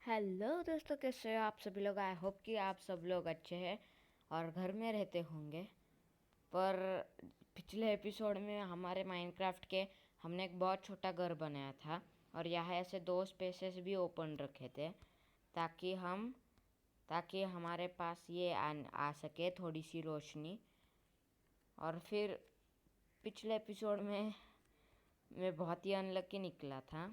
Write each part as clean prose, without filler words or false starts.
Hello दोस्तों, कैसे हो आप सभी लोग। आई होप कि आप सब लोग अच्छे हैं और घर में रहते होंगे। पर पिछले एपिसोड में हमारे माइनक्राफ्ट के हमने एक बहुत छोटा घर बनाया था और यहाँ ऐसे दो स्पेसेस भी ओपन रखे थे ताकि हमारे पास ये आ सके थोड़ी सी रोशनी। और फिर पिछले एपिसोड में मैं बहुत ही अनलकी निकला था।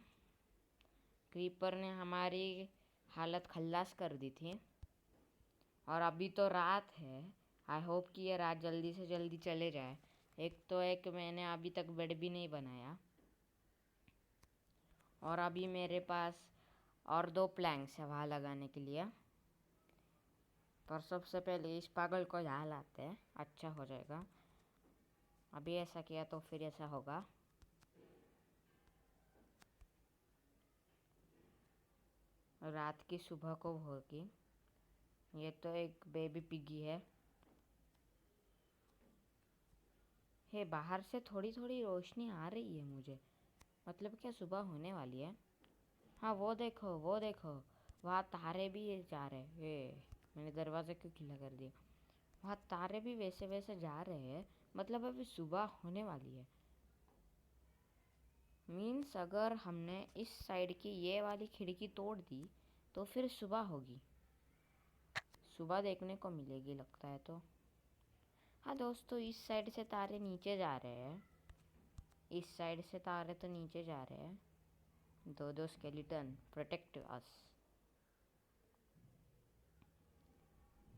क्रीपर ने हमारी हालत खल्लास कर दी थी और अभी तो रात है। आई होप कि ये रात जल्दी से जल्दी चले जाए। एक मैंने अभी तक बेड भी नहीं बनाया और अभी मेरे पास और 2 प्लैंक्स है वहाँ लगाने के लिए। पर सबसे पहले इस पागल को यहाँ लाते हैं, अच्छा हो जाएगा। अभी ऐसा किया तो फिर ऐसा होगा। रात की सुबह को होगी। ये तो एक बेबी पिगी है। हे, बाहर से थोड़ी थोड़ी रोशनी आ रही है मुझे। मतलब क्या सुबह होने वाली है। हाँ, वो देखो वो देखो, वहाँ तारे भी जा रहे हैं। मैंने दरवाज़ा क्यों खुला कर दिया। वहाँ तारे भी वैसे वैसे जा रहे हैं। मतलब अभी सुबह होने वाली है। मीन्स अगर हमने इस साइड की ये वाली खिड़की तोड़ दी तो फिर सुबह होगी। सुबह देखने को मिलेगी लगता है तो। हाँ दोस्तों, इस साइड से तारे नीचे जा रहे हैं। इस साइड से तारे तो नीचे जा रहे हैं। दो स्केलेटन प्रोटेक्ट अस।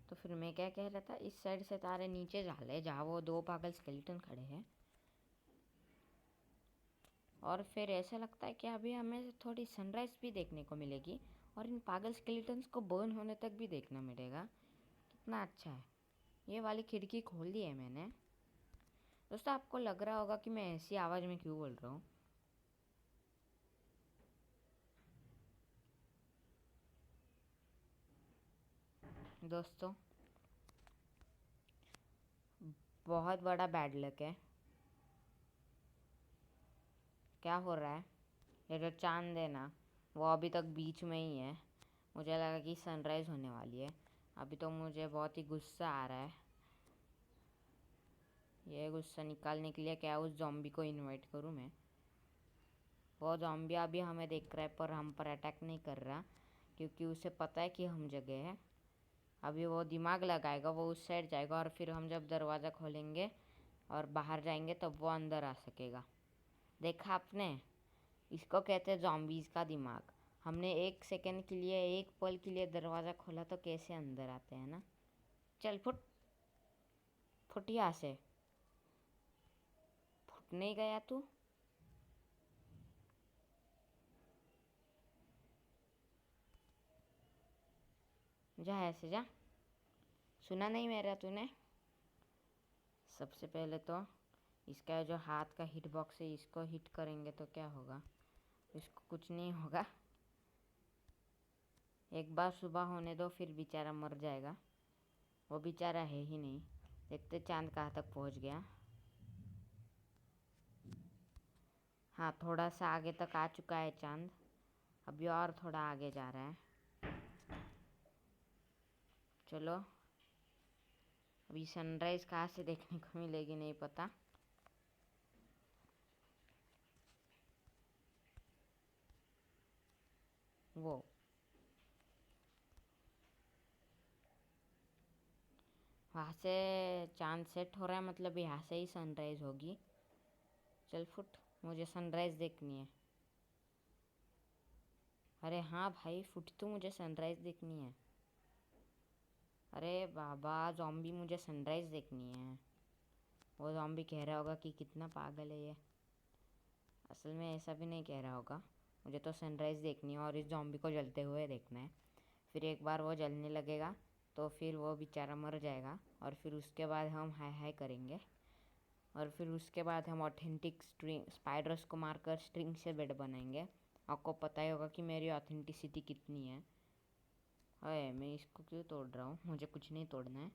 तो फिर मैं क्या कह रहा था, इस साइड से तारे नीचे जा रहे जहाँ वो 2 पागल स्केलेटन खड़े हैं। और फिर ऐसा लगता है कि अभी हमें थोड़ी सनराइज भी देखने को मिलेगी और इन पागल स्केलेटन्स को बर्न होने तक भी देखना मिलेगा। कितना अच्छा है। ये वाली खिड़की खोल दी है मैंने। दोस्तों, आपको लग रहा होगा कि मैं ऐसी आवाज़ में क्यों बोल रहा हूँ। दोस्तों, बहुत बड़ा बैड लक है। क्या हो रहा है। ये जो चांद है ना, वो अभी तक बीच में ही है। मुझे लगा कि सनराइज़ होने वाली है। अभी तो मुझे बहुत ही गुस्सा आ रहा है। ये गुस्सा निकालने के लिए क्या उस जॉम्बी को इनवाइट करूँ मैं। वो जॉम्बी अभी हमें देख रहा है पर हम पर अटैक नहीं कर रहा, क्योंकि उसे पता है कि हम जगह है। अभी वो दिमाग लगाएगा, वो उस साइड जाएगा और फिर हम जब दरवाज़ा खोलेंगे और बाहर जाएंगे तब वो अंदर आ सकेगा। देखा आपने, इसको कहते हैं जॉम्बीज़ का दिमाग। हमने 1 सेकंड के लिए, 1 पल के लिए दरवाज़ा खोला तो कैसे अंदर आते हैं ना। चल फुट फुट यहाँ से। फुट नहीं गया तू। जा ऐसे जा। सुना नहीं मेरा तूने। सबसे पहले तो इसका जो हाथ का हिट बॉक्स है इसको हिट करेंगे तो क्या होगा। इसको कुछ नहीं होगा। एक बार सुबह होने दो, फिर बेचारा मर जाएगा। वो बेचारा है ही नहीं। देखते चांद कहाँ तक पहुँच गया। हाँ, थोड़ा सा आगे तक आ चुका है चांद। अभी और थोड़ा आगे जा रहा है। चलो, अभी सनराइज़ कहाँ से देखने को मिलेगी नहीं पता। वो वहाँ से चांद सेट हो रहा है, मतलब यहाँ से ही सनराइज़ होगी। चल फुट, मुझे सनराइज़ देखनी है। अरे हाँ भाई फुट, तो मुझे सनराइज़ देखनी है। अरे बाबा जॉम्बी, मुझे सनराइज़ देखनी है। वो जॉम्बी कह रहा होगा कि कितना पागल है ये। असल में ऐसा भी नहीं कह रहा होगा। मुझे तो सनराइज़ देखनी है और इस जॉम्बी को जलते हुए देखना है। फिर एक बार वो जलने लगेगा तो फिर वो बेचारा मर जाएगा और फिर उसके बाद हम हाय हाय करेंगे। और फिर उसके बाद हम ऑथेंटिक स्ट्रिंग स्पाइडर्स को मारकर स्ट्रिंग से बेड बनाएंगे। आपको पता ही होगा कि मेरी ऑथेंटिसिटी कितनी है। अरे मैं इसको क्यों तोड़ रहा हूँ, मुझे कुछ नहीं तोड़ना है।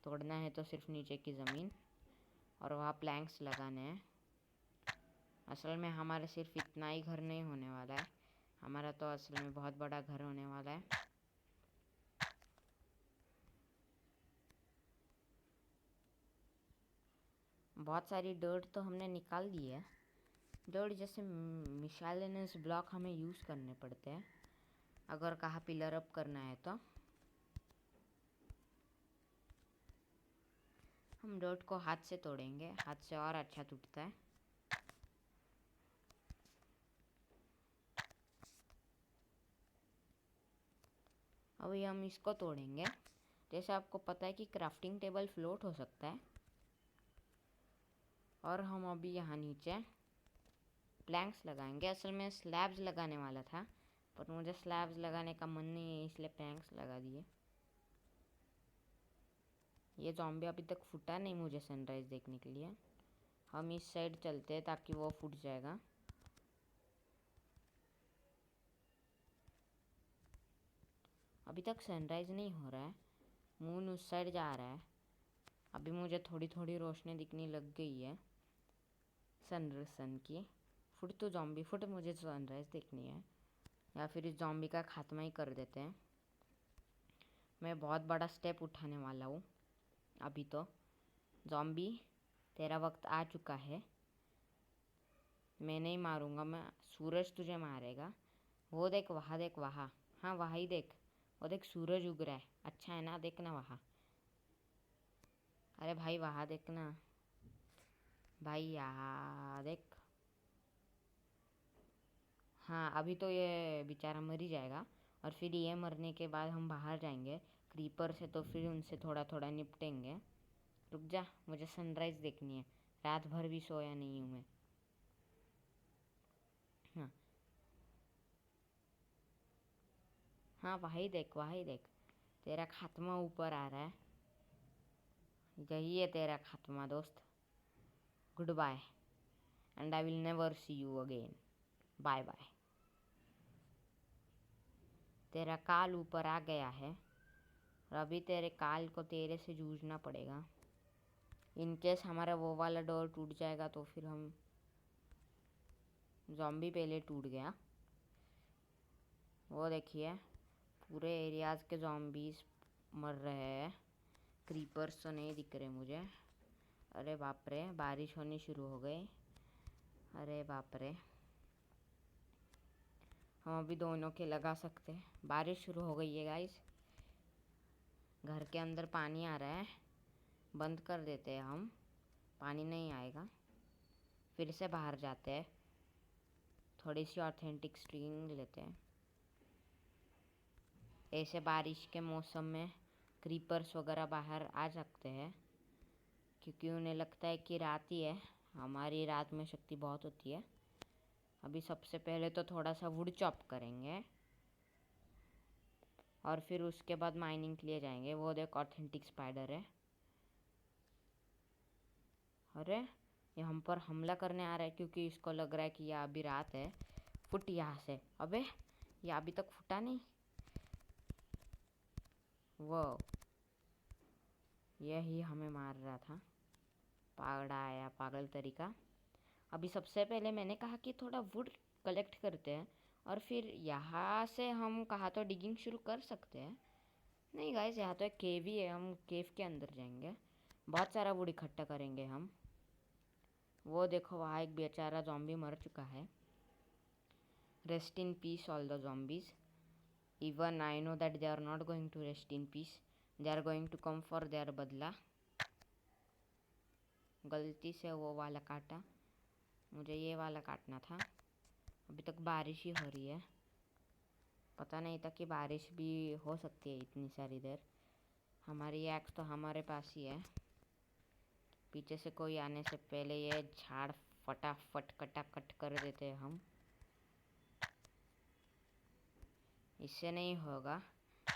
तोड़ना है तो सिर्फ नीचे की ज़मीन और वहाँ प्लैंक्स लगाने हैं। असल में हमारे सिर्फ इतना ही घर नहीं होने वाला है, हमारा तो असल में बहुत बड़ा घर होने वाला है। बहुत सारी डर्ट तो हमने निकाल दी है। डर्ट जैसे मिशेलिनस ब्लॉक हमें यूज़ करने पड़ते हैं अगर कहाँ पिलर अप करना है तो। हम डर्ट को हाथ से तोड़ेंगे, हाथ से और अच्छा टूटता है। अभी हम इसको तोड़ेंगे। जैसे आपको पता है कि क्राफ्टिंग टेबल फ्लोट हो सकता है, और हम अभी यहाँ नीचे प्लैंक्स लगाएंगे। असल में स्लैब्स लगाने वाला था, पर मुझे स्लैब्स लगाने का मन नहीं है, इसलिए प्लैंक्स लगा दिए। ये ज़ॉम्बी अभी तक फूटा नहीं मुझे सनराइज़ देखने के लिए। हम इस साइड चलते हैं ताकि वो फूट जाएगा। अभी तक सनराइज़ नहीं हो रहा है, मून उस साइड जा रहा है। अभी मुझे थोड़ी थोड़ी रोशनी दिखने लग गई है सन की। फुट तो ज़ॉम्बी फुट, मुझे सनराइज़ देखनी है, या फिर इस ज़ॉम्बी का खात्मा ही कर देते हैं। मैं बहुत बड़ा स्टेप उठाने वाला हूँ अभी तो। ज़ॉम्बी तेरा वक्त आ चुका है। मैं नहीं मारूंगा, मैं सूरज तुझे मारेगा। वो देख वहाँ, देख वहाँ, हाँ वहाँ ही देख, वो देख सूरज उग रहा है। अच्छा है ना, देखना वहाँ। अरे भाई वहाँ देखना भाई, यहाँ देख। हाँ अभी तो ये बेचारा मर ही जाएगा, और फिर ये मरने के बाद हम बाहर जाएंगे क्रीपर से, तो फिर उनसे थोड़ा थोड़ा निपटेंगे। रुक जा, मुझे सनराइज़ देखनी है। रात भर भी सोया नहीं हूँ मैं। हाँ हाँ वही देख, वही देख, तेरा खात्मा ऊपर आ रहा है। यही है तेरा खात्मा दोस्त। Good bye, and I will never see you again. Bye bye. तेरा काल ऊपर आ गया है, और अभी तेरे काल को तेरे से जूझना पड़ेगा। इनकेस हमारा वो वाला डोर टूट जाएगा तो फिर हम, ज़ॉम्बी पहले टूट गया। वो देखिए पूरे एरियाज़ के ज़ॉम्बीज़ मर रहे हैं। क्रीपर्स तो नहीं दिख रहे मुझे। अरे बाप रे, बारिश होनी शुरू हो गई। अरे बाप रे, हम अभी दोनों के लगा सकते हैं। बारिश शुरू हो गई है गाइस। घर के अंदर पानी आ रहा है, बंद कर देते हैं हम, पानी नहीं आएगा। फिर से बाहर जाते हैं, थोड़ी सी ऑथेंटिक स्ट्रिंग लेते हैं। ऐसे बारिश के मौसम में क्रीपर्स वगैरह बाहर आ सकते हैं, क्योंकि उन्हें लगता है कि रात ही है। हमारी रात में शक्ति बहुत होती है। अभी सबसे पहले तो थोड़ा सा वुड चॉप करेंगे, और फिर उसके बाद माइनिंग के लिए जाएंगे। वो देख ऑथेंटिक स्पाइडर है। अरे ये हम पर हमला करने आ रहा है, क्योंकि इसको लग रहा है कि यह अभी रात है। फुट यहाँ से। अबे ये अभी तक फुटा नहीं। वो यही हमें मार रहा था, पागड़ा आया पागल तरीका। अभी सबसे पहले मैंने कहा कि थोड़ा वुड कलेक्ट करते हैं, और फिर यहाँ से हम कहा तो डिगिंग शुरू कर सकते हैं। नहीं गाइस, यहाँ तो एक केव ही है, हम केव के अंदर जाएंगे। बहुत सारा वुड इकट्ठा करेंगे हम। वो देखो वहाँ एक बेचारा ज़ॉम्बी मर चुका है। Rest in peace all the zombies. Even I know that they are not going to rest in peace. They are going to come for their बदला। गलती से वो वाला काटा, मुझे ये वाला काटना था। अभी तक बारिश ही हो रही है, पता नहीं था कि बारिश भी हो सकती है इतनी सारी देर। हमारी एक्स तो हमारे पास ही है। पीछे से कोई आने से पहले ये झाड़ फटाफट कटाकट कर देते हैं हम। इससे नहीं होगा।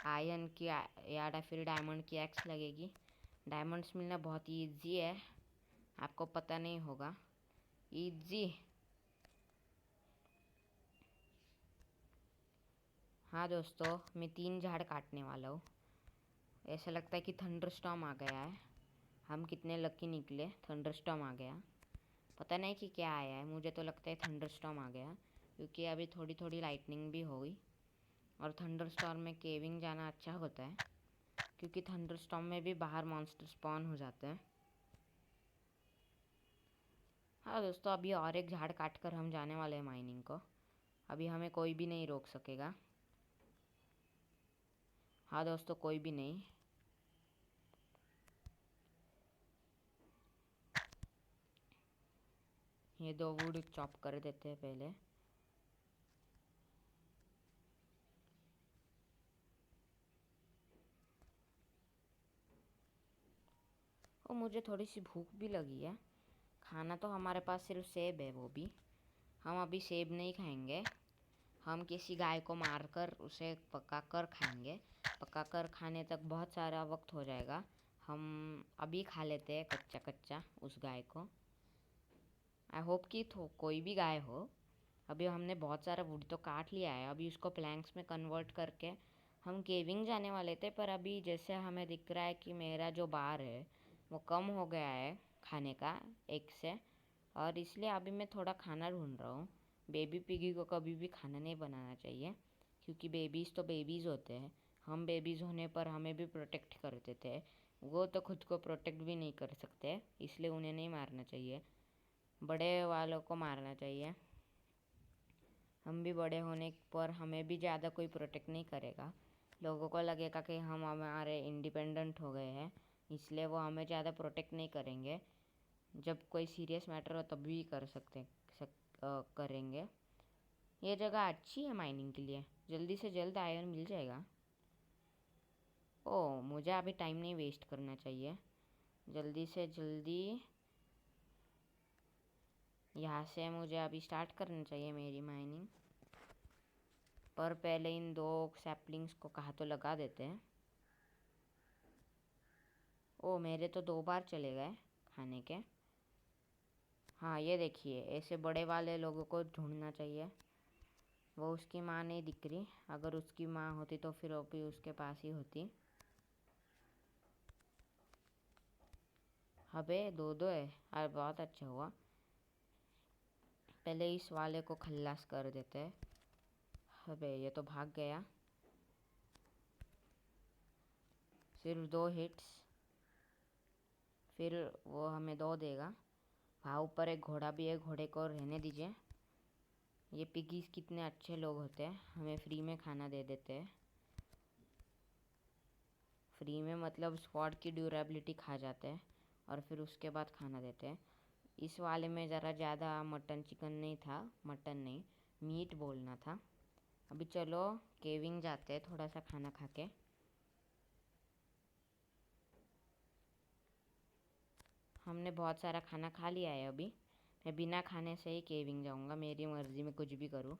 आयरन की या फिर डायमंड की एक्स लगेगी। डायमंड्स मिलना बहुत ईजी है, आपको पता नहीं होगा। ईजी। हाँ दोस्तों, मैं 3 झाड़ काटने वाला हूँ। ऐसा लगता है कि थंडरस्टॉर्म आ गया है। हम कितने लकी निकले, थंडरस्टॉर्म आ गया। पता नहीं कि क्या आया है, मुझे तो लगता है थंडरस्टॉर्म आ गया। क्योंकि अभी थोड़ी थोड़ी लाइटनिंग भी हो गई। और थंडर स्टॉर्म में केविंग जाना अच्छा होता है, क्योंकि थंडर स्टॉर्म में भी बाहर मॉन्स्टर स्पॉन हो जाते हैं। हाँ दोस्तों, अभी और एक झाड़ काट कर हम जाने वाले हैं माइनिंग को। अभी हमें कोई भी नहीं रोक सकेगा। हाँ दोस्तों, कोई भी नहीं। ये 2 वुड चॉप कर देते हैं पहले। और मुझे थोड़ी सी भूख भी लगी है। खाना तो हमारे पास सिर्फ सेब है, वो भी हम अभी सेब नहीं खाएंगे। हम किसी गाय को मारकर उसे पकाकर खाएंगे। पकाकर खाने तक बहुत सारा वक्त हो जाएगा। हम अभी खा लेते हैं कच्चा कच्चा उस गाय को। आई होप कि कोई भी गाय हो। अभी हमने बहुत सारा वुड तो काट लिया है, अभी उसको प्लैंक्स में कन्वर्ट करके हम केविंग जाने वाले थे। पर अभी जैसे हमें दिख रहा है कि मेरा जो बार है वो कम हो गया है खाने का एक से, और इसलिए अभी मैं थोड़ा खाना ढूंढ रहा हूँ। बेबी पिगी को कभी भी खाना नहीं बनाना चाहिए, क्योंकि बेबीज़ तो बेबीज़ होते हैं। हम बेबीज़ होने पर हमें भी प्रोटेक्ट करते थे, वो तो खुद को प्रोटेक्ट भी नहीं कर सकते, इसलिए उन्हें नहीं मारना चाहिए। बड़े वालों को मारना चाहिए। हम भी बड़े होने पर हमें भी ज़्यादा कोई प्रोटेक्ट नहीं करेगा। लोगों को लगेगा कि हम हमारे इंडिपेंडेंट हो गए हैं, इसलिए वो हमें ज़्यादा प्रोटेक्ट नहीं करेंगे। जब कोई सीरियस मैटर हो तब भी करेंगे। ये जगह अच्छी है माइनिंग के लिए, जल्दी से जल्द आयरन मिल जाएगा। ओह, मुझे अभी टाइम नहीं वेस्ट करना चाहिए, जल्दी से जल्दी यहाँ से मुझे अभी स्टार्ट करना चाहिए मेरी माइनिंग। पर पहले इन 2 सैपलिंग्स को कहाँ तो लगा देते हैं। ओ, मेरे तो 2 बार चले गए खाने के। हाँ, ये देखिए, ऐसे बड़े वाले लोगों को ढूंढना चाहिए। वो उसकी माँ नहीं दिख रही, अगर उसकी माँ होती तो फिर वो भी उसके पास ही होती। अबे 2-2 है, अरे बहुत अच्छा हुआ। पहले इस वाले को खल्लास कर देते हैं। अबे ये तो भाग गया। सिर्फ 2 हिट्स, फिर वो हमें 2 देगा। वहाँ ऊपर एक घोड़ा भी है, घोड़े को रहने दीजिए। ये पिगीज कितने अच्छे लोग होते हैं, हमें फ्री में खाना दे देते हैं। फ्री में मतलब स्क्वाड की ड्यूरेबिलिटी खा जाते हैं और फिर उसके बाद खाना देते हैं। इस वाले में ज़रा ज़्यादा मटन चिकन नहीं था, मटन नहीं मीट बोलना था। अभी चलो केविंग जाते हैं थोड़ा सा खाना खा के। हमने बहुत सारा खाना खा लिया है अभी। मैं बिना खाने से ही केविंग जाऊंगा, मेरी मर्ज़ी में कुछ भी करूँ,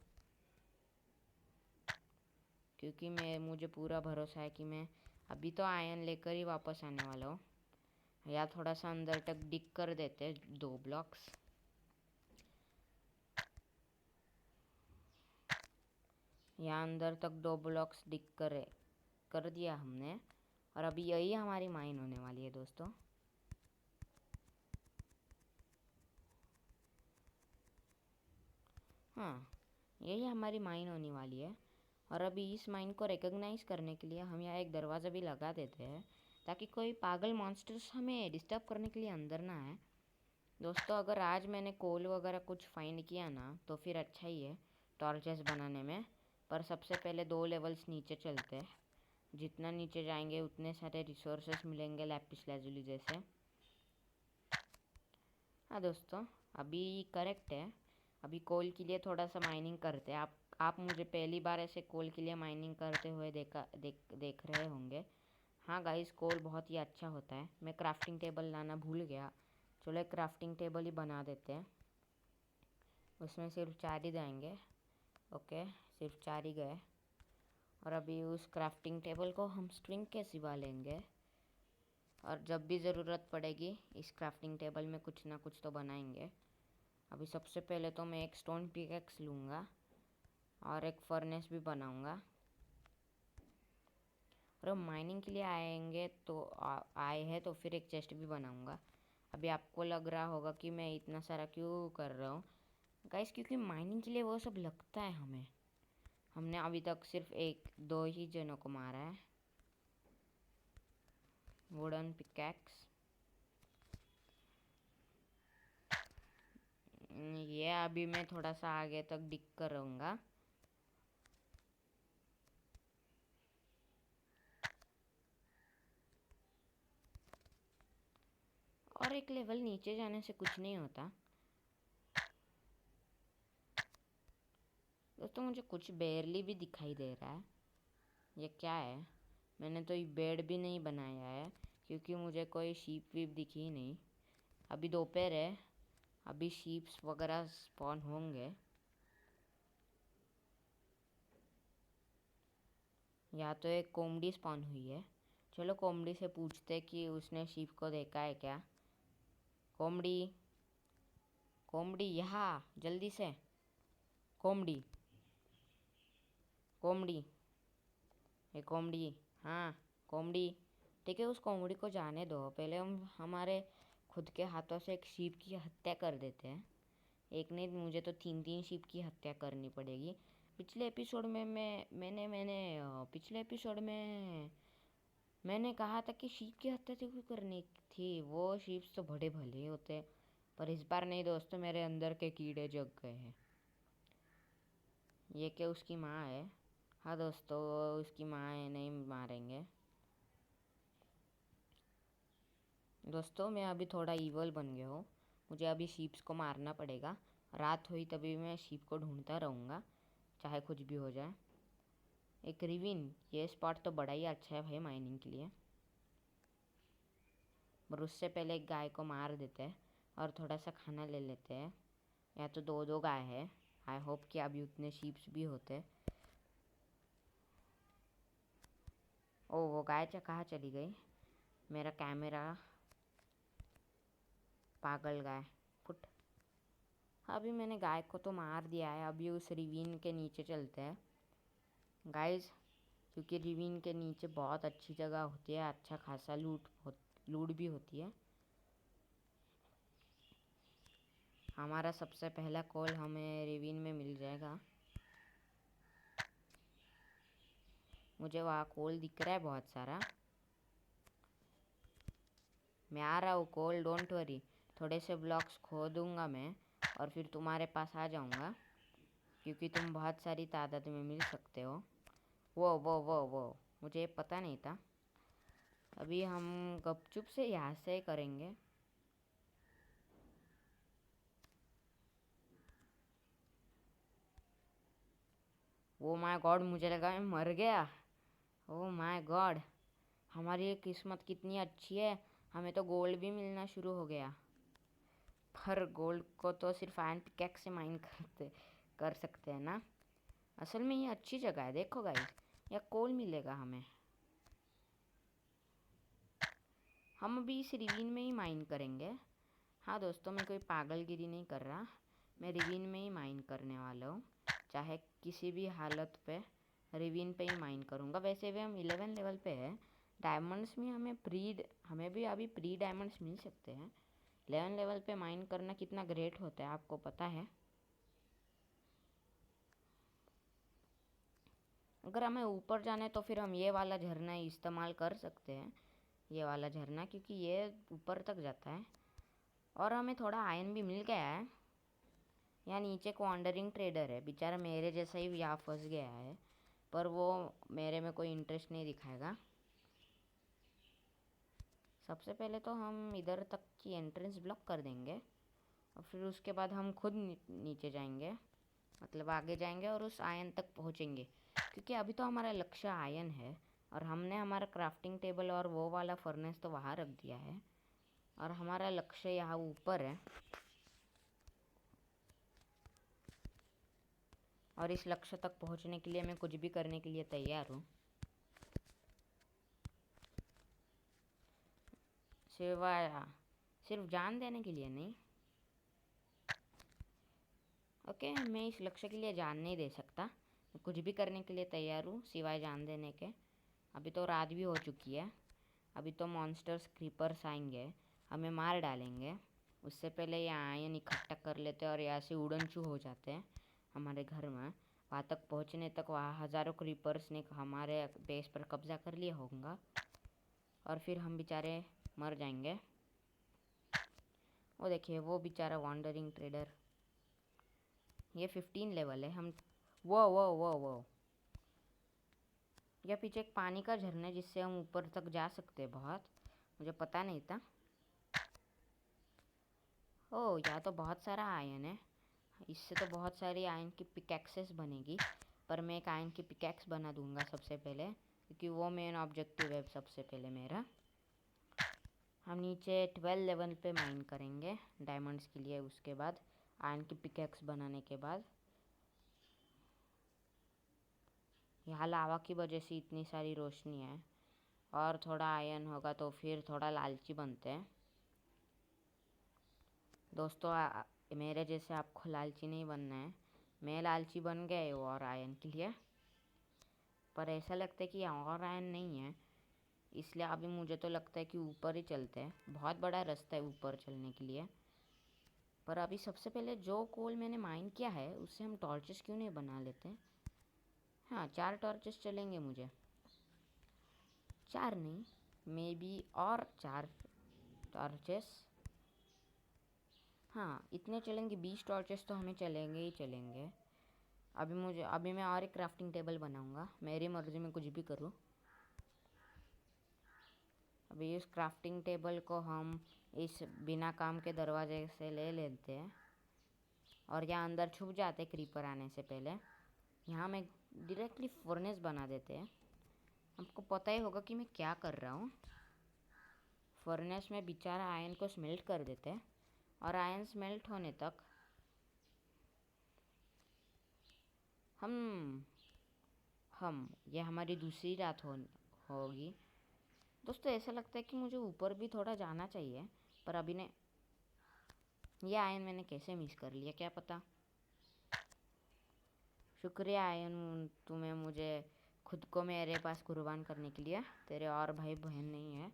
क्योंकि मुझे पूरा भरोसा है कि मैं अभी तो आयरन लेकर ही वापस आने वाला हूँ। या थोड़ा सा अंदर तक डिग कर देते 2 ब्लॉक्स। यहाँ अंदर तक 2 ब्लॉक्स डिग कर दिया हमने, और अभी यही हमारी माइन होने वाली है दोस्तों। हाँ, यही हमारी माइन होने वाली है। और अभी इस माइन को रिकॉग्नाइज करने के लिए हम यहाँ एक दरवाज़ा भी लगा देते हैं, ताकि कोई पागल मॉन्स्टर्स हमें डिस्टर्ब करने के लिए अंदर ना आए। दोस्तों, अगर आज मैंने कोल वगैरह कुछ फाइंड किया ना तो फिर अच्छा ही है टॉर्चेस बनाने में। पर सबसे पहले 2 लेवल्स नीचे चलते हैं। जितना नीचे जाएंगे उतने सारे रिसोर्सेस मिलेंगे लैपिस लाजुली जैसे। हाँ दोस्तों, अभी करेक्ट है। अभी कोल के लिए थोड़ा सा माइनिंग करते हैं। आप मुझे पहली बार ऐसे कोल के लिए माइनिंग करते हुए देख रहे होंगे। हाँ गाइस, कोल बहुत ही अच्छा होता है। मैं क्राफ्टिंग टेबल लाना भूल गया। चलो एक क्राफ्टिंग टेबल ही बना देते हैं। उसमें सिर्फ 4 ही जाएंगे। ओके, सिर्फ 4 ही गए। और अभी उस क्राफ्टिंग टेबल को हम स्ट्रिंग के सिवा लेंगे, और जब भी ज़रूरत पड़ेगी इस क्राफ्टिंग टेबल में कुछ ना कुछ तो बनाएंगे। अभी सबसे पहले तो मैं एक स्टोन पिकेक्स लूँगा और एक फर्नेस भी बनाऊँगा। और हम माइनिंग के लिए आएंगे तो आए हैं तो फिर एक चेस्ट भी बनाऊँगा। अभी आपको लग रहा होगा कि मैं इतना सारा क्यों कर रहा हूँ। गाइस, क्योंकि माइनिंग के लिए वो सब लगता है हमें। हमने अभी तक सिर्फ एक दो ही जनों को मारा है। वुडन पिकैक्स, ये अभी मैं थोड़ा सा आगे तक डिग करूँगा। और एक लेवल नीचे जाने से कुछ नहीं होता दोस्तों। मुझे कुछ बेरली भी दिखाई दे रहा है। ये क्या है? मैंने तो ये बेड भी नहीं बनाया है क्योंकि मुझे कोई शीप वीप दिखी ही नहीं। अभी दोपहर है, अभी शीप्स वगैरह स्पॉन होंगे। या तो एक कोमड़ी स्पॉन हुई है। चलो कोमड़ी से पूछते कि उसने शीप को देखा है क्या। कोमड़ी, कोमड़ी यहाँ जल्दी से। कोमड़ी, कोमड़ी, ये कोमड़ी, हाँ कोमड़ी। ठीक है, उस कोमड़ी को जाने दो। पहले हम हमारे खुद के हाथों से एक शीप की हत्या कर देते हैं। एक नहीं, मुझे तो 3-3 शीप की हत्या करनी पड़ेगी। पिछले एपिसोड में मैंने पिछले एपिसोड में मैंने कहा था कि शीप की हत्या तो क्यों करनी थी। वो शीप्स तो बड़े भले होते, पर इस बार नहीं दोस्तों, मेरे अंदर के कीड़े जग गए हैं। ये क्या उसकी माँ है? हाँ दोस्तों, उसकी माँ है, नहीं मारेंगे। दोस्तों मैं अभी थोड़ा ईवल बन गया हूँ। मुझे अभी शीप्स को मारना पड़ेगा। रात हुई तभी मैं शीप को ढूंढता रहूँगा, चाहे कुछ भी हो जाए। एक रिविन, ये स्पॉट तो बड़ा ही अच्छा है भाई माइनिंग के लिए। पर उससे पहले एक गाय को मार देते हैं और थोड़ा सा खाना ले लेते हैं। या तो दो दो गाय है। आई होप कि अभी उतने शीप्स भी होते। ओ वो गाय कहाँ चली गई? मेरा कैमरा, पागल गाय, फुट। अभी मैंने गाय को तो मार दिया है। अभी उस रिवीन के नीचे चलते हैं गाइस, क्योंकि रिवीन के नीचे बहुत अच्छी जगह होती है। अच्छा खासा लूट भी होती है। हमारा सबसे पहला कॉल हमें रिवीन में मिल जाएगा। मुझे वहाँ कॉल दिख रहा है बहुत सारा। मैं आ रहा हूँ कॉल, डोंट वरी। थोड़े से ब्लॉक्स खोदूंगा मैं और फिर तुम्हारे पास आ जाऊँगा, क्योंकि तुम बहुत सारी तादाद में मिल सकते हो। वो मुझे पता नहीं था। अभी हम गपचुप से यहाँ से करेंगे। ओ माय गॉड, मुझे लगा मैं मर गया। ओ माय गॉड, हमारी ये किस्मत कितनी अच्छी है, हमें तो गोल्ड भी मिलना शुरू हो गया। पर गोल्ड को तो सिर्फ आयरन पिकैक्स से माइन कर सकते हैं ना। असल में ये अच्छी जगह है, देखो गाइस, या कोल मिलेगा हमें। हम अभी इस रिवीन में ही माइन करेंगे। हाँ दोस्तों, मैं कोई पागलगिरी नहीं कर रहा। मैं रिवीन में ही माइन करने वाला हूँ, चाहे किसी भी हालत पे रिवीन पे ही माइन करूँगा। वैसे भी हम 11 लेवल पे है। डायमंड्स में हमें भी अभी प्री डायमंड्स मिल सकते हैं। 11 लेवल पे माइन करना कितना ग्रेट होता है, आपको पता है? अगर हमें ऊपर जाना है तो फिर हम ये वाला झरना इस्तेमाल कर सकते हैं। ये वाला झरना, क्योंकि ये ऊपर तक जाता है। और हमें थोड़ा आयरन भी मिल गया है। यहाँ नीचे को वॉन्डरिंग ट्रेडर है, बेचारा मेरे जैसा ही यहाँ फंस गया है, पर वो मेरे में कोई इंटरेस्ट नहीं दिखाएगा। सबसे पहले तो हम इधर तक की एंट्रेंस ब्लॉक कर देंगे और फिर उसके बाद हम खुद नीचे जाएंगे, मतलब आगे जाएंगे और उस आयन तक पहुँचेंगे। क्योंकि अभी तो हमारा लक्ष्य आयन है और हमने हमारा क्राफ्टिंग टेबल और वो वाला फर्नेस तो वहाँ रख दिया है और हमारा लक्ष्य यहाँ ऊपर है। और इस लक्ष्य तक पहुँचने के लिए मैं कुछ भी करने के लिए तैयार हूँ, सिवाय सिर्फ जान देने के लिए नहीं। ओके, मैं इस लक्ष्य के लिए जान नहीं दे सकता। मैं कुछ भी करने के लिए तैयार हूँ सिवाय जान देने के। अभी तो रात भी हो चुकी है। अभी तो मॉन्स्टर्स क्रीपर्स आएंगे, हमें मार डालेंगे। उससे पहले ये आयन इकट्ठा कर लेते हैं और यहाँ से उड़न छू हो जाते हैं हमारे घर में। वहाँ तक पहुँचने तक वहाँ हज़ारों क्रीपर्स ने हमारे बेस पर कब्जा कर लिया होगा और फिर हम बेचारे मर जाएंगे। वो देखिए वो बेचारा वॉन्डरिंग ट्रेडर, ये 15 लेवल है हम। वो या पीछे एक पानी का झरना है जिससे हम ऊपर तक जा सकते हैं। बहुत मुझे पता नहीं था। ओह यहाँ तो बहुत सारा आयन है, इससे तो बहुत सारी आयन की पिकैक्सेस बनेगी। पर मैं एक आयन की पिकैक्स बना दूंगा सबसे पहले, क्योंकि वो मेन ऑब्जेक्टिव है सबसे पहले मेरा। हम नीचे 12 लेवल पे माइन करेंगे डायमंड्स के लिए। उसके बाद आयन की पिकैक्स बनाने के बाद यहाँ लावा की वजह से इतनी सारी रोशनी है, और थोड़ा आयन होगा तो फिर थोड़ा लालची बनते हैं। दोस्तों मेरे जैसे आपको लालची नहीं बनना है। मैं लालची बन गया हूँ और आयन के लिए, पर ऐसा लगता है कि और आयन नहीं है, इसलिए अभी मुझे तो लगता है कि ऊपर ही चलते हैं। बहुत बड़ा रास्ता है ऊपर चलने के लिए। पर अभी सबसे पहले जो कोल मैंने माइन किया है उससे हम टॉर्चेस क्यों नहीं बना लेते हैं। हाँ 4 टॉर्चेस चलेंगे मुझे, 4 नहीं मे बी और 4 टॉर्चेस। हाँ इतने चलेंगे, 20 टॉर्चेस तो हमें चलेंगे ही चलेंगे। अभी मैं और एक क्राफ्टिंग टेबल बनाऊंगा, मेरी मर्ज़ी में कुछ भी करूँ। अभी इस क्राफ्टिंग टेबल को हम इस बिना काम के दरवाजे से ले लेते हैं और यहाँ अंदर छुप जाते क्रीपर आने से पहले। यहाँ में डायरेक्टली फर्नेस बना देते हैं। आपको पता ही होगा कि मैं क्या कर रहा हूँ। फर्नेस में बेचारा आयन को स्मेल्ट कर देते हैं और आयन स्मेल्ट होने तक हम ये हमारी दूसरी रात होगी। दोस्तों ऐसा लगता है कि मुझे ऊपर भी थोड़ा जाना चाहिए, पर अभी ने ये आयन मैंने कैसे मिस कर लिया क्या पता। शुक्रिया आयन तुम्हें मुझे खुद को मेरे पास कुर्बान करने के लिए। तेरे और भाई बहन नहीं है।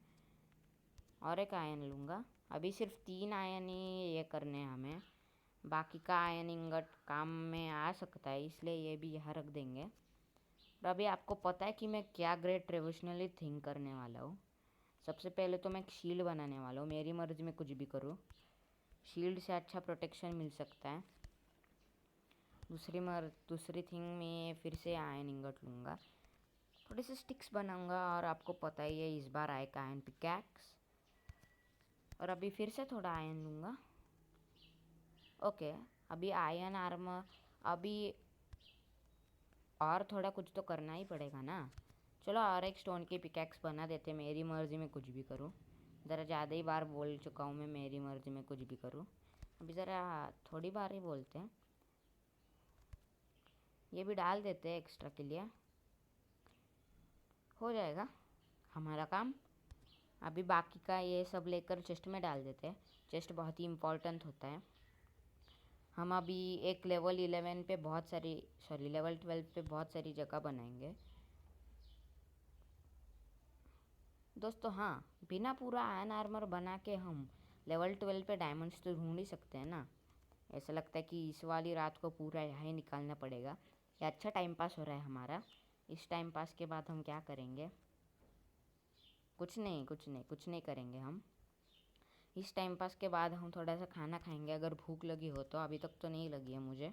और एक आयन लूँगा। अभी सिर्फ 3 आयन ही ये करने हैं हमें, बाकी का आयन इंगट काम में आ सकता है, इसलिए ये भी यहाँ रख देंगे। और अभी आपको पता है कि मैं क्या ग्रेट रेवोल्यूशनरी थिंग करने वाला हूँ। सबसे पहले तो मैं एक शील्ड बनाने वाला हूँ, मेरी मर्ज़ी में कुछ भी करूँ। शील्ड से अच्छा प्रोटेक्शन मिल सकता है। दूसरी थिंग में फिर से आयन इंगट लूँगा, थोड़े से स्टिक्स बनाऊँगा, और आपको पता ही है इस बार आएगा आयन पिकैक्स। और अभी फिर से थोड़ा आयन लूँगा। ओके अभी आयन आर्मर, अभी और थोड़ा कुछ तो करना ही पड़ेगा ना। चलो और एक स्टोन की पिकैक्स बना देते, मेरी मर्ज़ी में कुछ भी करूँ। ज़रा ज़्यादा ही बार बोल चुका हूँ मैं, मेरी मर्ज़ी में कुछ भी करूँ। अभी ज़रा थोड़ी बार ही बोलते हैं। ये भी डाल देते हैं एक्स्ट्रा के लिए, हो जाएगा हमारा काम। अभी बाकी का ये सब लेकर चेस्ट में डाल देते हैं। चेस्ट बहुत ही इम्पोर्टेंट होता है। हम अभी एक लेवल 11 पे लेवल 12 पे बहुत सारी जगह बनाएंगे दोस्तों। हाँ बिना पूरा आयन आर्मर बना के हम लेवल 12 पे डायमंड्स तो ढूंढ ही सकते हैं ना। ऐसा लगता है कि इस वाली रात को पूरा यहाँ ही निकालना पड़ेगा। ये अच्छा टाइम पास हो रहा है हमारा। इस टाइम पास के बाद हम क्या करेंगे? कुछ नहीं करेंगे हम। इस टाइम पास के बाद हम थोड़ा सा खाना खाएंगे, अगर भूख लगी हो तो। अभी तक तो नहीं लगी है मुझे।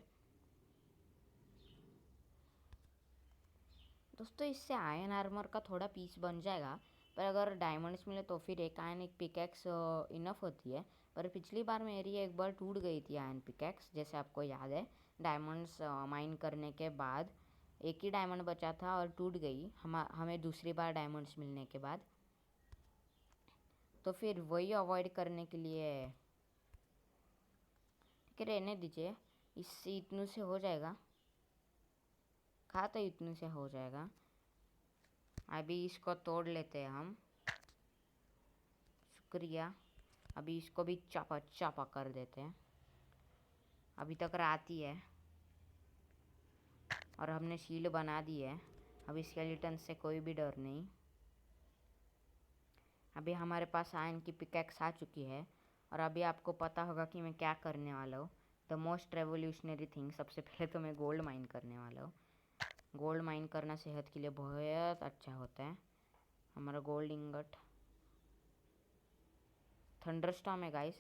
दोस्तों इससे आयन आर्मर का थोड़ा पीस बन जाएगा, पर अगर डायमंड्स मिले तो फिर एक आयन एक पिकैक्स इनफ होती है। पर पिछली बार मेरी एक बार टूट गई थी आयन पिकैक्स, जैसे आपको याद है। डायमंड्स माइन करने के बाद एक ही डायमंड बचा था और टूट गई हमें दूसरी बार डायमंड्स मिलने के बाद। तो फिर वही अवॉइड करने के लिए ठीक है, रहने दीजिए। इससे इतने से हो जाएगा, कहा तो इतने से हो जाएगा। अभी इसको तोड़ लेते हैं हम। शुक्रिया। अभी इसको भी चापा चापा कर देते हैं। अभी तक रात ही है और हमने शील्ड बना दी है। अभी स्केलेटन से कोई भी डर नहीं। अभी हमारे पास आयन की पिकैक्स आ चुकी है और अभी आपको पता होगा कि मैं क्या करने वाला हूँ। द मोस्ट रेवोल्यूशनरी थिंग, सबसे पहले तो मैं गोल्ड माइन करने वाला हूँ। गोल्ड माइन करना सेहत के लिए बहुत अच्छा होता है। हमारा गोल्ड इंगट, थंडरस्टॉर्म है गाइस,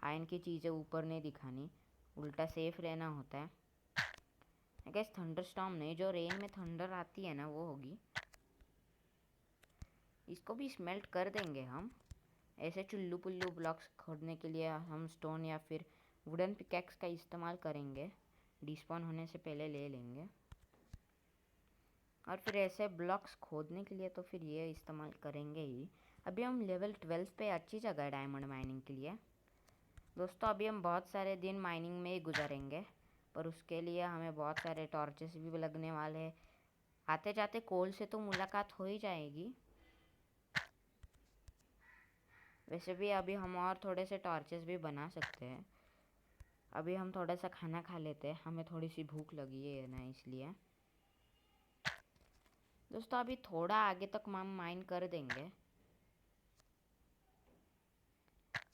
आयरन की चीज़ें ऊपर नहीं दिखानी, उल्टा सेफ रहना होता है। गाइस थंडरस्टॉर्म नहीं, जो रेन में थंडर आती है ना वो होगी। इसको भी स्मेल्ट कर देंगे हम। ऐसे चुल्लू पुल्लू ब्लॉक्स खोदने के लिए हम स्टोन या फिर वुडन पिकैक्स का इस्तेमाल करेंगे। डिस्पॉन होने से पहले ले लेंगे। और फिर ऐसे ब्लॉक्स खोदने के लिए तो फिर ये इस्तेमाल करेंगे ही। अभी हम लेवल 12 पे, अच्छी जगह है डायमंड माइनिंग के लिए। दोस्तों अभी हम बहुत सारे दिन माइनिंग में ही गुजारेंगे, पर उसके लिए हमें बहुत सारे टॉर्चेस भी लगने वाले हैं। आते जाते कोल से तो मुलाकात हो ही जाएगी। वैसे भी अभी हम और थोड़े से टॉर्चेस भी बना सकते हैं। अभी हम थोड़ा सा खाना खा लेते हैं, हमें थोड़ी सी भूख लगी है ना, इसलिए। दोस्तों अभी थोड़ा आगे तक हम माइन कर देंगे।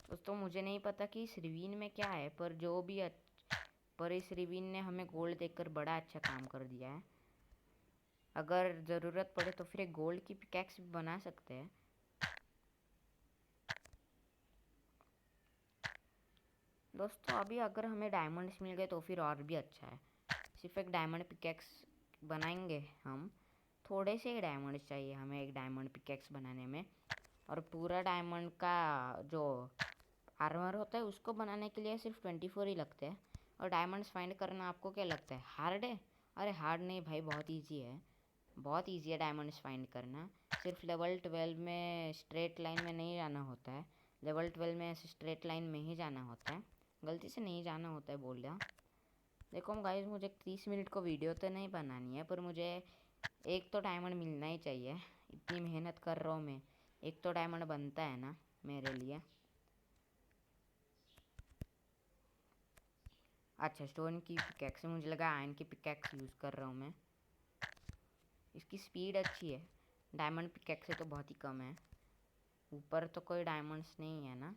दोस्तों मुझे नहीं पता कि इस रिवीन में क्या है, पर जो भी पर इस रिवीन ने हमें गोल्ड देकर बड़ा अच्छा काम कर दिया है। अगर ज़रूरत पड़े तो फिर एक गोल्ड की पिकैक्स भी बना सकते हैं। दोस्तों अभी अगर हमें डायमंड्स मिल गए तो फिर और भी अच्छा है। सिर्फ एक डायमंड पिकैक्स बनाएंगे हम, थोड़े से ही डायमंड्स चाहिए हमें एक डायमंड पिकैक्स बनाने में। और पूरा डायमंड का जो आर्मर होता है उसको बनाने के लिए सिर्फ 24 ही लगते हैं। और डायमंड्स फाइंड करना आपको क्या लगता है, हार्ड है? अरे हार्ड नहीं भाई, बहुत ईजी है। बहुत ईजी है डायमंड्स फाइंड करना। सिर्फ लेवल 12 में स्ट्रेट लाइन में नहीं जाना होता है। लेवल 12 में ऐसे स्ट्रेट लाइन में ही जाना होता है, गलती से नहीं जाना होता है बोल दिया। देखो गाइस, मुझे 30 मिनट को वीडियो तो नहीं बनानी है, पर मुझे एक तो डायमंड मिलना ही चाहिए। इतनी मेहनत कर रहा हूँ मैं, एक तो डायमंड बनता है ना मेरे लिए। अच्छा स्टोन की पिकैक्स, मुझे लगा आयरन की पिकैक्स यूज़ कर रहा हूँ मैं। इसकी स्पीड अच्छी है, डायमंड पिकैक्स से तो बहुत ही कम है। ऊपर तो कोई डायमंड्स नहीं है ना?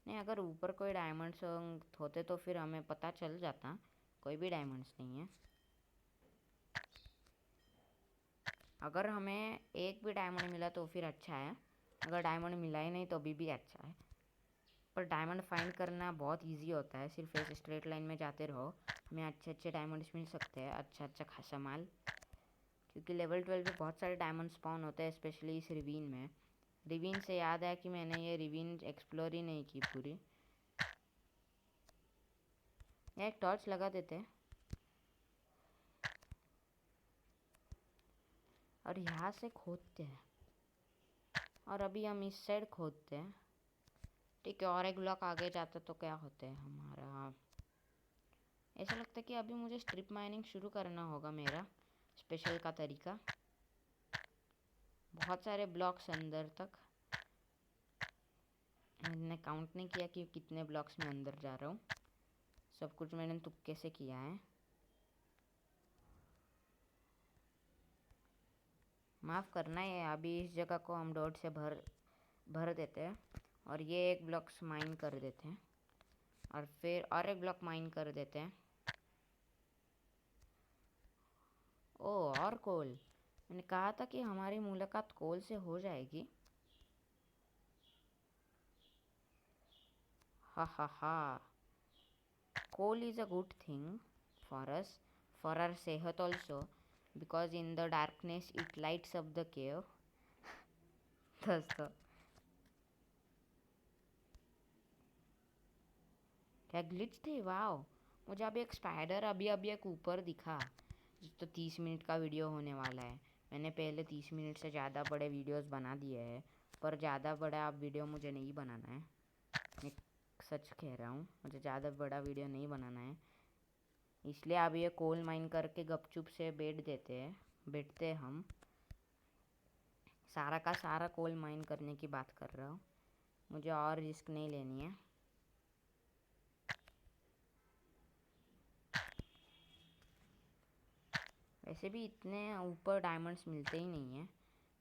नहीं, अगर ऊपर कोई डायमंड्स होते तो फिर हमें पता चल जाता। कोई भी डायमंड्स नहीं है। अगर हमें एक भी डायमंड मिला तो फिर अच्छा है, अगर डायमंड मिला ही नहीं तो अभी भी अच्छा है। पर डायमंड फाइंड करना बहुत इजी होता है, सिर्फ ऐसे स्ट्रेट लाइन में जाते रहो, हमें अच्छे अच्छे डायमंड्स मिल सकते हैं, अच्छा अच्छा खासा माल। क्योंकि लेवल 12 में बहुत सारे डायमंड स्पॉन होते हैं, स्पेशली इस रिवीन में। रिवीन से याद है कि मैंने ये रिवीन एक्सप्लोर ही नहीं की पूरी। यहाँ एक टॉर्च लगा देते हैं और यहाँ से खोदते हैं। और अभी हम इस साइड खोदते हैं, ठीक है। और एक ब्लॉक आगे जाता तो क्या होता है हमारा, ऐसा लगता है कि अभी मुझे स्ट्रिप माइनिंग शुरू करना होगा, मेरा स्पेशल का तरीका। बहुत सारे ब्लॉक्स अंदर तक, मैंने काउंट नहीं किया कि कितने ब्लॉक्स में अंदर जा रहा हूँ। सब कुछ मैंने तुक्के से किया है। माफ़ करना है, अभी इस जगह को हम डॉट से भर देते हैं। और ये एक ब्लॉक्स माइन कर देते हैं, और फिर और एक ब्लॉक माइन कर देते हैं। ओ और कोल, मैंने कहा था कि हमारी मुलाकात कोल से हो जाएगी। हा हा हा, coal is a good thing for us, for our sehat also, because in the darkness it lights up the cave. दोस्तों क्या ग्लिच थे, वाओ। मुझे अभी एक स्पाइडर अभी अभी एक ऊपर दिखा। तो 30 मिनट का वीडियो होने वाला है। मैंने पहले 30 मिनट से ज़्यादा बड़े वीडियोस बना दिए हैं, पर ज़्यादा बड़ा अब वीडियो मुझे नहीं बनाना है। मैं सच कह रहा हूँ, मुझे ज़्यादा बड़ा वीडियो नहीं बनाना है। इसलिए अब ये कोल माइन करके गपचुप से बैठते हैं हम। सारा का सारा कोल माइन करने की बात कर रहा हूँ, मुझे और रिस्क नहीं लेनी है। वैसे भी इतने ऊपर डायमंड्स मिलते ही नहीं हैं।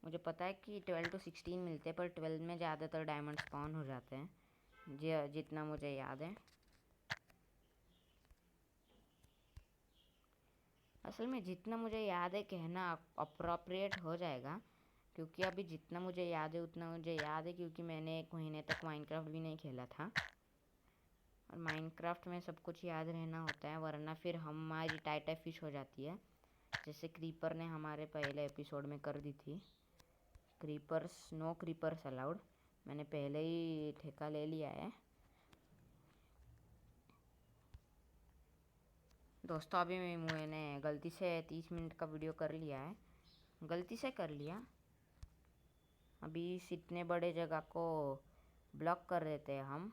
मुझे पता है कि 12 to 16 मिलते हैं, पर 12 में ज़्यादातर डायमंड स्पॉन हो जाते हैं। जी जितना मुझे याद है। असल में जितना मुझे याद है कहना अप्रोप्रिएट हो जाएगा, क्योंकि अभी जितना मुझे याद है उतना मुझे याद है, क्योंकि मैंने 1 महीने तक माइनक्राफ्ट भी नहीं खेला था। और माइनक्राफ्ट में सब कुछ याद रहना होता है, वरना फिर हमारी टाइटा फिश हो जाती है, जैसे क्रीपर ने हमारे पहले एपिसोड में कर दी थी। क्रीपर्स, नो क्रीपर्स अलाउड, मैंने पहले ही ठेका ले लिया है। दोस्तों अभी मैंने गलती से 30 मिनट का वीडियो कर लिया है, गलती से कर लिया। अभी इस इतने बड़े जगह को ब्लॉक कर देते हैं हम।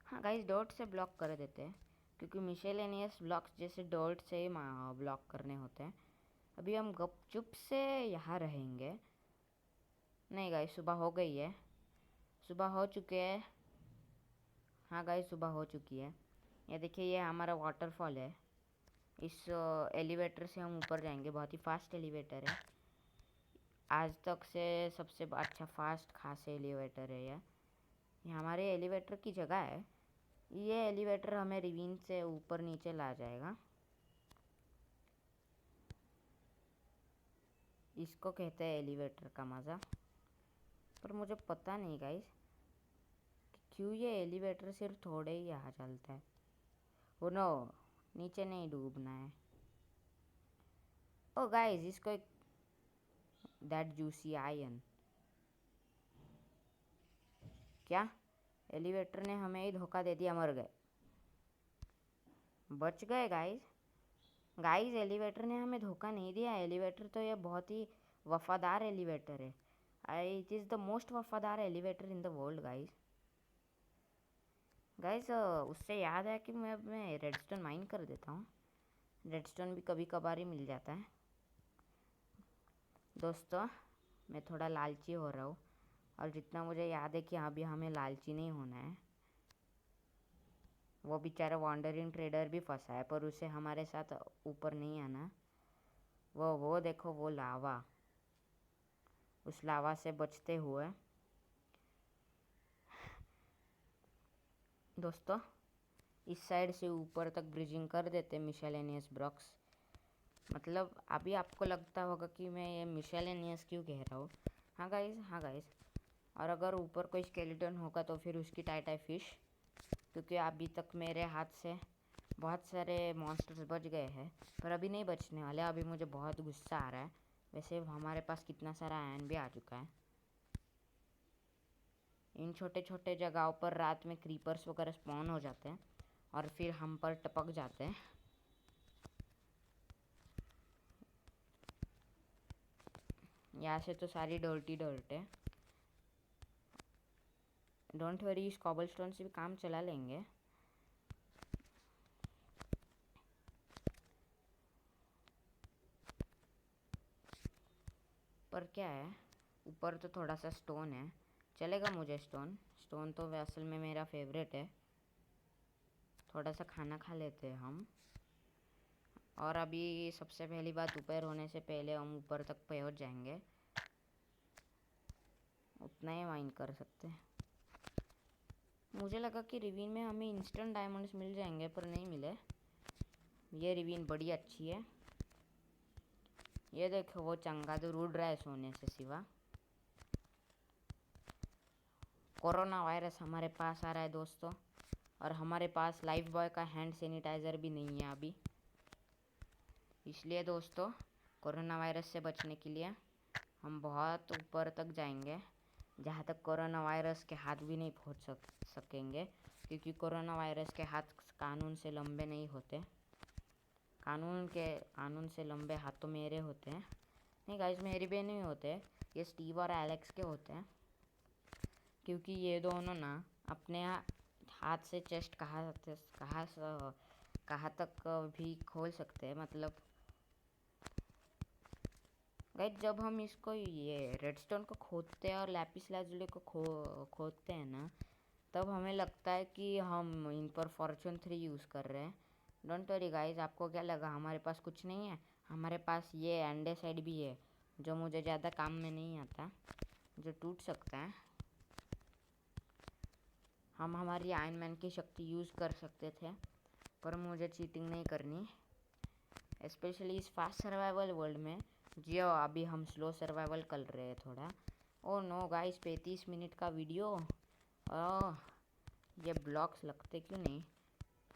हाँ गाइस, डॉट से ब्लॉक कर देते हैं, क्योंकि मिसेलेनियस ब्लॉक्स जैसे डॉट से ही ब्लॉक करने होते हैं। अभी हम गपचुप से यहाँ रहेंगे। नहीं गाइस, सुबह हो गई है, सुबह हो चुके हैं। हाँ गाइस, सुबह हो चुकी है। ये देखिए, ये हमारा वाटरफॉल है। इस एलिवेटर से हम ऊपर जाएंगे, बहुत ही फास्ट एलिवेटर है, आज तक से सबसे अच्छा फास्ट खास एलिवेटर है ये हमारे एलिवेटर की जगह है। ये एलिवेटर हमें रिवीन से ऊपर नीचे ला जाएगा। इसको कहते हैं एलिवेटर का मज़ा। पर मुझे पता नहीं गाइस क्यों ये एलिवेटर सिर्फ थोड़े ही यहाँ चलता है। ओ नो, नीचे नहीं डूबना है। ओ गाइस, इसको एक दैट जूसी आयन, क्या एलिवेटर ने हमें ही धोखा दे दिया, मर गए। बच गए गाइस। गाइस, एलिवेटर ने हमें धोखा नहीं दिया। एलिवेटर तो ये बहुत ही वफादार एलिवेटर है। इट इज़ द मोस्ट वफादार elevator in the world guys. Guys, उससे याद है कि मैं रेडस्टोन माइन कर देता हूँ। रेडस्टोन भी कभी कभार ही मिल जाता है। दोस्तों, मैं थोड़ा लालची हो रहा हूँ, और जितना मुझे याद है कि अभी हमें लालची नहीं होना है। वो बेचारा वॉन्डरिंग ट्रेडर भी फंसा है, पर उसे हमारे साथ ऊपर नहीं आना। वो देखो, वो लावा, उस लावा से बचते हुए। दोस्तों, इस साइड से ऊपर तक ब्रिजिंग कर देते मिसेलेनियस ब्लॉक्स। मतलब अभी आपको लगता होगा कि मैं ये मिसेलेनियस क्यों कह रहा हूँ। हाँ गाइस, हाँ गाइस। और अगर ऊपर कोई स्केलेटन होगा तो फिर उसकी टाइटा फिश, क्योंकि अभी तक मेरे हाथ से बहुत सारे मॉन्स्टर्स बच गए हैं, पर अभी नहीं बचने वाले। अभी मुझे बहुत गुस्सा आ रहा है। वैसे हमारे पास कितना सारा आयन भी आ चुका है। इन छोटे छोटे जगहों पर रात में क्रीपर्स वगैरह स्पॉन हो जाते हैं और फिर हम पर टपक जाते हैं। यहाँ से तो सारी डर्टी डर्ट है। डोंट वरी, इस कॉबलस्टोन से भी काम चला लेंगे। पर क्या है, ऊपर तो थोड़ा सा स्टोन है, चलेगा मुझे। स्टोन स्टोन तो असल में मेरा फेवरेट है। थोड़ा सा खाना खा लेते हैं हम। और अभी सबसे पहली बात, दोपहर होने से पहले हम ऊपर तक पहुंच जाएंगे। उतना ही माइन कर सकते हैं। मुझे लगा कि रिवीन में हमें इंस्टेंट डायमंड्स मिल जाएंगे, पर नहीं मिले। ये रिवीन बड़ी अच्छी है। ये देखो, वो चंगादुर उड़ रहा है सोने से सिवा। कोरोना वायरस हमारे पास आ रहा है दोस्तों, और हमारे पास लाइफ बॉय का हैंड सैनिटाइज़र भी नहीं है अभी। इसलिए दोस्तों, कोरोना वायरस से बचने के लिए हम बहुत ऊपर तक जाएंगे, जहाँ तक कोरोना वायरस के हाथ भी नहीं पहुँच सकेंगे, क्योंकि कोरोना वायरस के हाथ कानून से लंबे नहीं होते। कानून से लंबे हाथ तो मेरे होते हैं। नहीं गाइस, मेरे भी नहीं होते, ये स्टीव और एलेक्स के होते हैं, क्योंकि ये दोनों ना अपने हाथ से चेस्ट कहाँ तक भी खोल सकते हैं। मतलब गाइस, जब हम इसको ये रेडस्टोन को खोदते हैं और लैपिस लाजुली को खोदते हैं ना, तब हमें लगता है कि हम इन पर फॉर्चून 3 यूज़ कर रहे हैं। डोंट वरी गाइस, आपको क्या लगा हमारे पास कुछ नहीं है? हमारे पास ये एंडेसाइड भी है, जो मुझे ज़्यादा काम में नहीं आता, जो टूट सकता है। हम हमारी आयरन मैन की शक्ति यूज़ कर सकते थे, पर मुझे चीटिंग नहीं करनी, स्पेशली इस फास्ट सर्वाइवल वर्ल्ड में। जियो अभी हम स्लो सर्वाइवल कर रहे हैं थोड़ा। ओ नो गाइस, 35 मिनट का वीडियो। ओह, ये ब्लॉक्स लगते क्यों नहीं?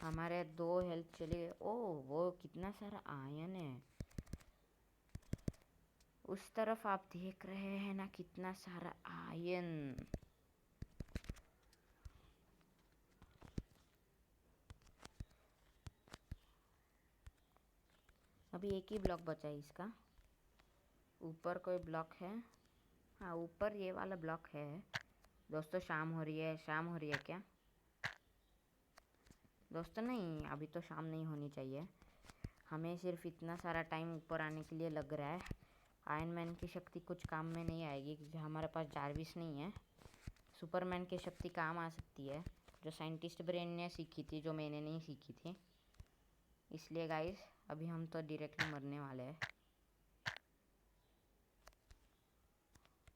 हमारे 2 हेल्थ चले गए। ओह, वो कितना सारा आयरन है उस तरफ, आप देख रहे हैं ना, कितना सारा आयरन। अभी एक ही ब्लॉक बचा है इसका। ऊपर कोई ब्लॉक है? हाँ, ऊपर ये वाला ब्लॉक है। दोस्तों शाम हो रही है। शाम हो रही है क्या दोस्तों? नहीं, अभी तो शाम नहीं होनी चाहिए। हमें सिर्फ इतना सारा टाइम ऊपर आने के लिए लग रहा है। आयरन मैन की शक्ति कुछ काम में नहीं आएगी, क्योंकि हमारे पास जारविस नहीं है। सुपरमैन की शक्ति काम आ सकती है, जो साइंटिस्ट ब्रेन ने सीखी थी, जो मैंने नहीं सीखी थी। इसलिए गाइस, अभी हम तो डायरेक्टली मरने वाले हैं।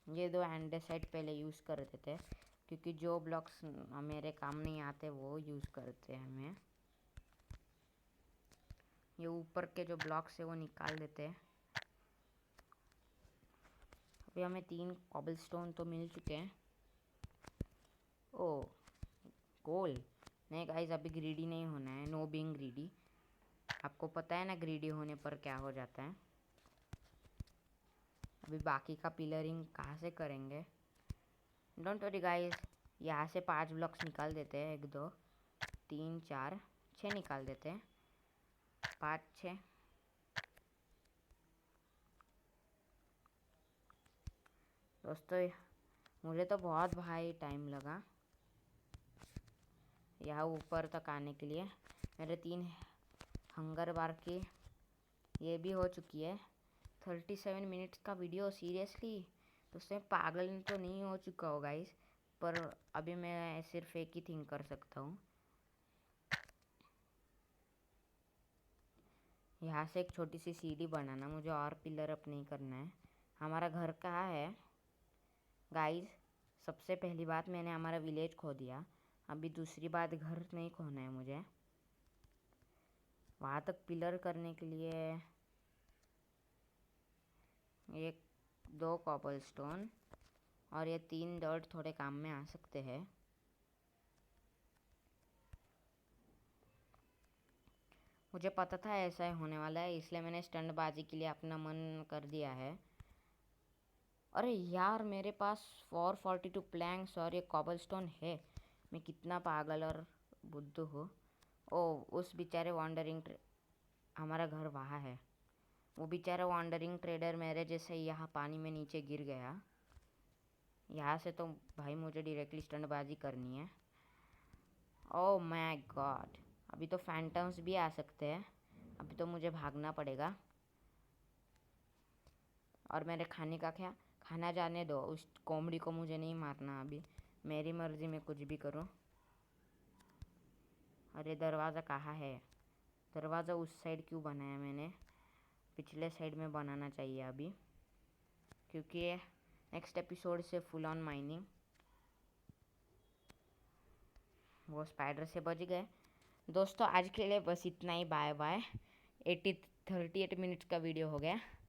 ये 2 एंडेसाइड पहले यूज़ करते थे, क्योंकि जो ब्लॉक्स मेरे काम नहीं आते वो यूज़ करते हैं हमें। ये ऊपर के जो ब्लॉक्स है वो निकाल देते हैं। अभी हमें 3 कॉबलस्टोन तो मिल चुके हैं। ओ कोल नहीं गाइस, अभी ग्रीडी नहीं होना है। Know being greedy. आपको पता है ना ग्रीडी होने पर क्या हो जाता है। अभी बाकी का पिलरिंग कहाँ से करेंगे? डोंट वरी गाइस, यहाँ से 5 ब्लॉक्स निकाल देते हैं। 1 2 3 4 6 निकाल देते हैं। 5 6। दोस्तों मुझे तो बहुत भाई टाइम लगा यहाँ ऊपर तक आने के लिए। मेरे 3 हंगर बार की ये भी हो चुकी है। 37 मिनट्स का वीडियो, सीरियसली तो उसमें पागल तो नहीं हो चुका हो गाइस, पर अभी मैं सिर्फ एक ही थिंग कर सकता हूँ। यहाँ से एक छोटी सी सीढ़ी बनाना, मुझे और पिलर अप नहीं करना है। हमारा घर कहाँ है गाइस? सबसे पहली बात, मैंने हमारा विलेज खो दिया। अभी दूसरी बात, घर नहीं खोना है मुझे। वहाँ तक पिलर करने के लिए 1 2 कॉबलस्टोन और ये 3 डर्ट थोड़े काम में आ सकते हैं। मुझे पता था ऐसा ही होने वाला है, इसलिए मैंने स्टंटबाजी के लिए अपना मन कर दिया है। अरे यार, मेरे पास 442 प्लैंक्स और ये कॉबलस्टोन है। मैं कितना पागल और बुद्धू हूँ। ओ, उस बेचारे हमारा घर वहाँ है। वो बेचारा वॉन्डरिंग ट्रेडर मेरे जैसे यहाँ पानी में नीचे गिर गया। यहाँ से तो भाई मुझे डायरेक्टली स्टंटबाजी करनी है। ओह माय गॉड, अभी तो फैंटम्स भी आ सकते हैं। अभी तो मुझे भागना पड़ेगा। और मेरे खाने का क्या? खाना जाने दो, उस कोमड़ी को मुझे नहीं मारना अभी। मेरी मर्जी में कुछ भी करो। अरे दरवाज़ा कहाँ है? दरवाज़ा उस साइड क्यों बनाया मैंने? पिछले साइड में बनाना चाहिए अभी, क्योंकि नेक्स्ट एपिसोड से फुल ऑन माइनिंग। वो स्पाइडर से बच गए। दोस्तों आज के लिए बस इतना ही। Bye bye. 38 मिनट्स का वीडियो हो गया।